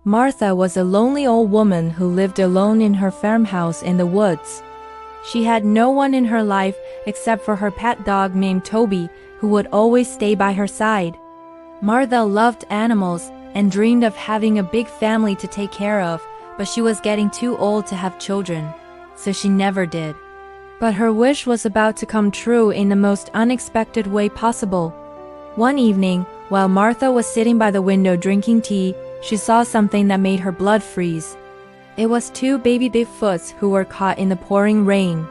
Martha was a lonely old woman who lived alone in her farmhouse in the woods. She had no one in her life except for her pet dog named Toby, who would always stay by her side. Martha loved animals and dreamed of having a big family to take care of, but she was getting too old to have children, so she never did. But her wish was about to come true in the most unexpected way possible. One evening, while Martha was sitting by the window drinking tea, she saw something that made her blood freeze. It was two baby Bigfoots who were caught in the pouring rain.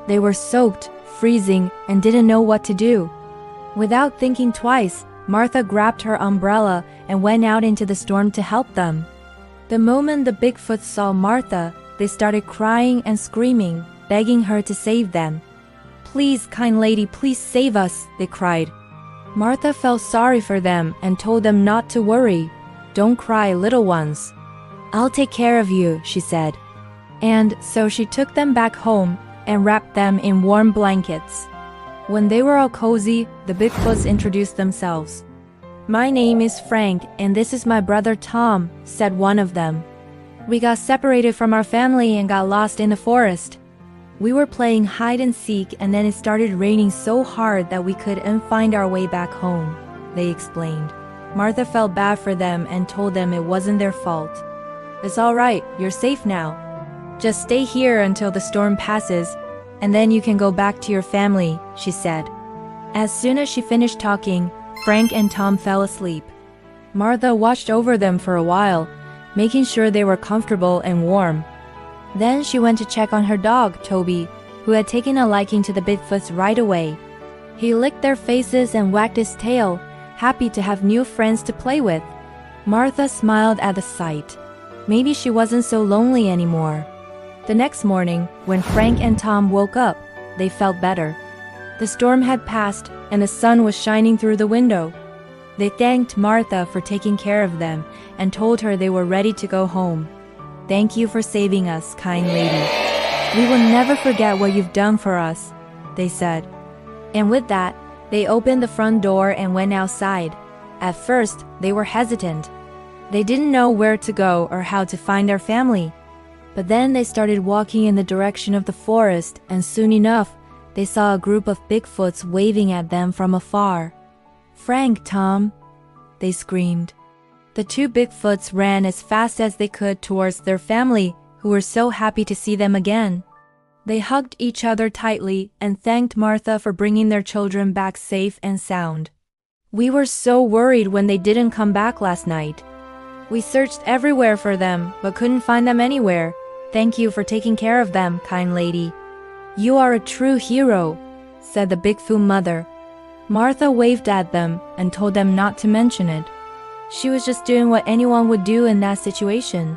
They were soaked, freezing, and didn't know what to do. Without thinking twice, Martha grabbed her umbrella and went out into the storm to help them. The moment the Bigfoots saw Martha, they started crying and screaming, begging her to save them. "Please, kind lady, please save us," they cried. Martha felt sorry for them and told them not to worry. "Don't cry, little ones. I'll take care of you," she said. And so she took them back home and wrapped them in warm blankets. When they were all cozy, the Bigfoots introduced themselves. "My name is Frank, and this is my brother Tom," said one of them. "We got separated from our family and got lost in the forest. We were playing hide and seek, and then it started raining so hard that we couldn't find our way back home," they explained. Martha felt bad for them and told them it wasn't their fault. "It's all right, you're safe now. Just stay here until the storm passes, and then you can go back to your family," she said. As soon as she finished talking, Frank and Tom fell asleep. Martha watched over them for a while, making sure they were comfortable and warm. Then she went to check on her dog, Toby, who had taken a liking to the Bigfoots right away. He licked their faces and wagged his tail, happy to have new friends to play with. Martha smiled at the sight. Maybe she wasn't so lonely anymore. The next morning, when Frank and Tom woke up, they felt better. The storm had passed, and the sun was shining through the window. They thanked Martha for taking care of them and told her they were ready to go home. "Thank you for saving us, kind lady. We will never forget what you've done for us," they said. And with that, they opened the front door and went outside. At first, they were hesitant. They didn't know where to go or how to find their family. But then they started walking in the direction of the forest, and soon enough, they saw a group of Bigfoots waving at them from afar. "Frank, Tom," they screamed. The two Bigfoots ran as fast as they could towards their family, who were so happy to see them again. They hugged each other tightly and thanked Martha for bringing their children back safe and sound. "We were so worried when they didn't come back last night. We searched everywhere for them, but couldn't find them anywhere. Thank you for taking care of them, kind lady. You are a true hero," said the Bigfoot mother. Martha waved at them and told them not to mention it. She was just doing what anyone would do in that situation.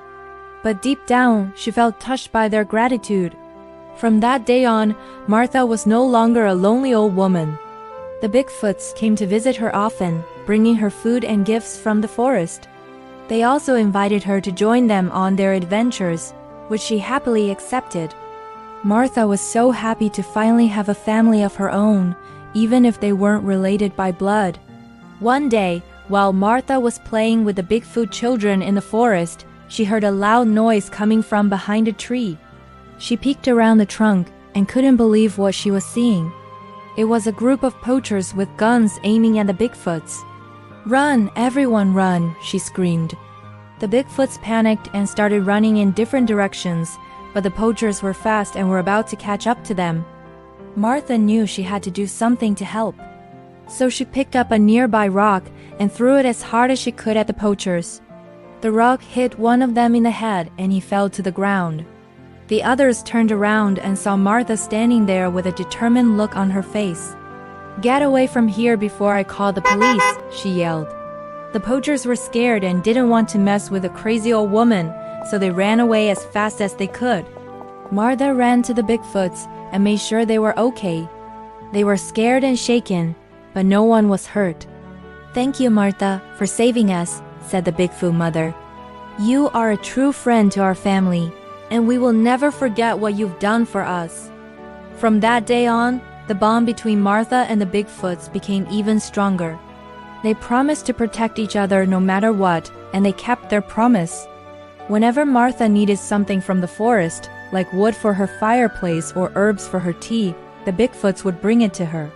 But deep down, she felt touched by their gratitude. From that day on, Martha was no longer a lonely old woman. The Bigfoots came to visit her often, bringing her food and gifts from the forest. They also invited her to join them on their adventures, which she happily accepted. Martha was so happy to finally have a family of her own, even if they weren't related by blood. One day, while Martha was playing with the Bigfoot children in the forest, she heard a loud noise coming from behind a tree. She peeked around the trunk and couldn't believe what she was seeing. It was a group of poachers with guns aiming at the Bigfoots. "Run, everyone run," she screamed. The Bigfoots panicked and started running in different directions, but the poachers were fast and were about to catch up to them. Martha knew she had to do something to help. So she picked up a nearby rock and threw it as hard as she could at the poachers. The rock hit one of them in the head and he fell to the ground. The others turned around and saw Martha standing there with a determined look on her face. "Get away from here before I call the police," she yelled. The poachers were scared and didn't want to mess with a crazy old woman, so they ran away as fast as they could. Martha ran to the Bigfoots and made sure they were okay. They were scared and shaken, but no one was hurt. "Thank you, Martha, for saving us," said the Bigfoot mother. "You are a true friend to our family, and we will never forget what you've done for us." From that day on, the bond between Martha and the Bigfoots became even stronger. They promised to protect each other no matter what, and they kept their promise. Whenever Martha needed something from the forest, like wood for her fireplace or herbs for her tea, the Bigfoots would bring it to her.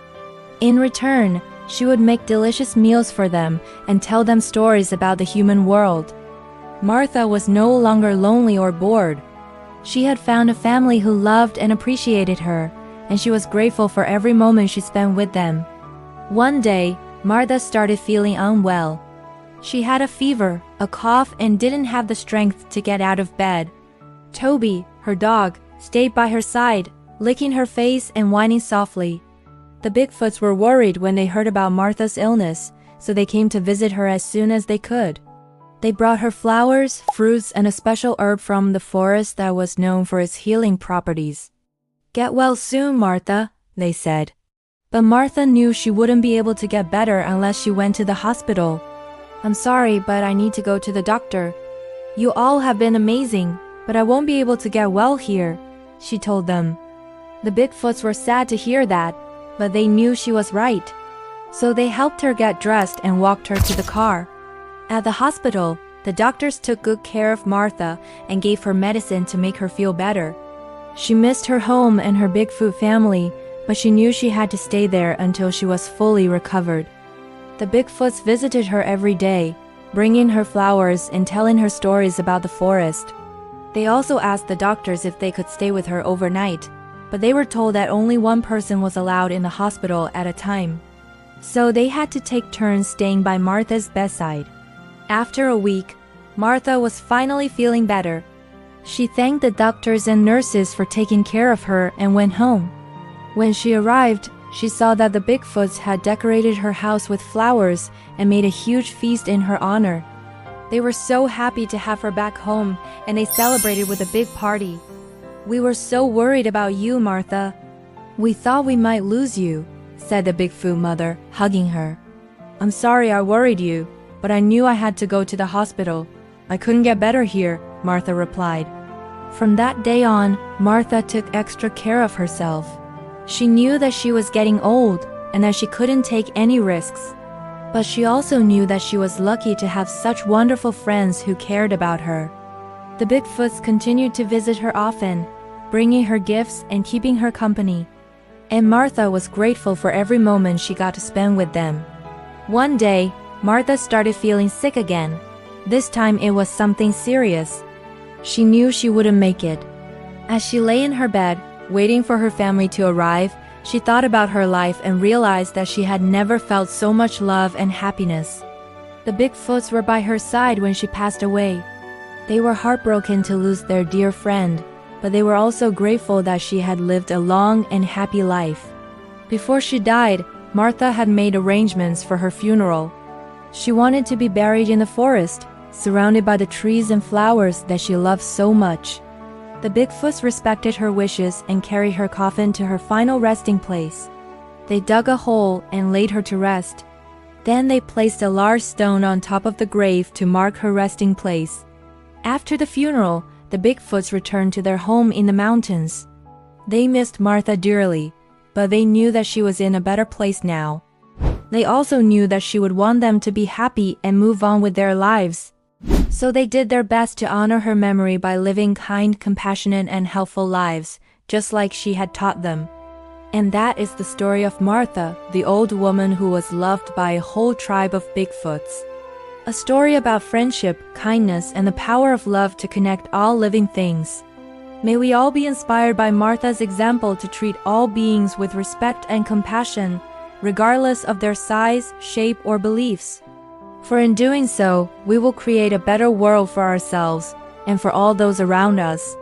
In return, she would make delicious meals for them and tell them stories about the human world. Martha was no longer lonely or bored. She had found a family who loved and appreciated her, and she was grateful for every moment she spent with them. One day, Martha started feeling unwell. She had a fever, a cough, and didn't have the strength to get out of bed. Toby, her dog, stayed by her side, licking her face and whining softly. The Bigfoots were worried when they heard about Martha's illness, so they came to visit her as soon as they could. They brought her flowers, fruits, and a special herb from the forest that was known for its healing properties. "Get well soon, Martha," they said. But Martha knew she wouldn't be able to get better unless she went to the hospital. "I'm sorry, but I need to go to the doctor. You all have been amazing, but I won't be able to get well here," she told them. The Bigfoots were sad to hear that, but they knew she was right. So they helped her get dressed and walked her to the car. At the hospital, the doctors took good care of Martha and gave her medicine to make her feel better. She missed her home and her Bigfoot family, but she knew she had to stay there until she was fully recovered. The Bigfoots visited her every day, bringing her flowers and telling her stories about the forest. They also asked the doctors if they could stay with her overnight, but they were told that only one person was allowed in the hospital at a time. So they had to take turns staying by Martha's bedside. After a week, Martha was finally feeling better. She thanked the doctors and nurses for taking care of her and went home. When she arrived, she saw that the Bigfoots had decorated her house with flowers and made a huge feast in her honor. They were so happy to have her back home, and they celebrated with a big party. "We were so worried about you, Martha. We thought we might lose you," said the Bigfoot mother, hugging her. "I'm sorry I worried you, but I knew I had to go to the hospital. I couldn't get better here," Martha replied. From that day on, Martha took extra care of herself. She knew that she was getting old and that she couldn't take any risks. But she also knew that she was lucky to have such wonderful friends who cared about her. The Bigfoots continued to visit her often, bringing her gifts and keeping her company. And Martha was grateful for every moment she got to spend with them. One day, Martha started feeling sick again. This time it was something serious. She knew she wouldn't make it. As she lay in her bed, waiting for her family to arrive, she thought about her life and realized that she had never felt so much love and happiness. The Bigfoots were by her side when she passed away. They were heartbroken to lose their dear friend, but they were also grateful that she had lived a long and happy life. Before she died, Martha had made arrangements for her funeral. She wanted to be buried in the forest, surrounded by the trees and flowers that she loved so much. The Bigfoots respected her wishes and carried her coffin to her final resting place. They dug a hole and laid her to rest. Then they placed a large stone on top of the grave to mark her resting place. After the funeral, the Bigfoots returned to their home in the mountains. They missed Martha dearly, but they knew that she was in a better place now. They also knew that she would want them to be happy and move on with their lives. So they did their best to honor her memory by living kind, compassionate, and helpful lives, just like she had taught them. And that is the story of Martha, the old woman who was loved by a whole tribe of Bigfoots. A story about friendship, kindness, and the power of love to connect all living things. May we all be inspired by Martha's example to treat all beings with respect and compassion, regardless of their size, shape, or beliefs. For in doing so, we will create a better world for ourselves and for all those around us.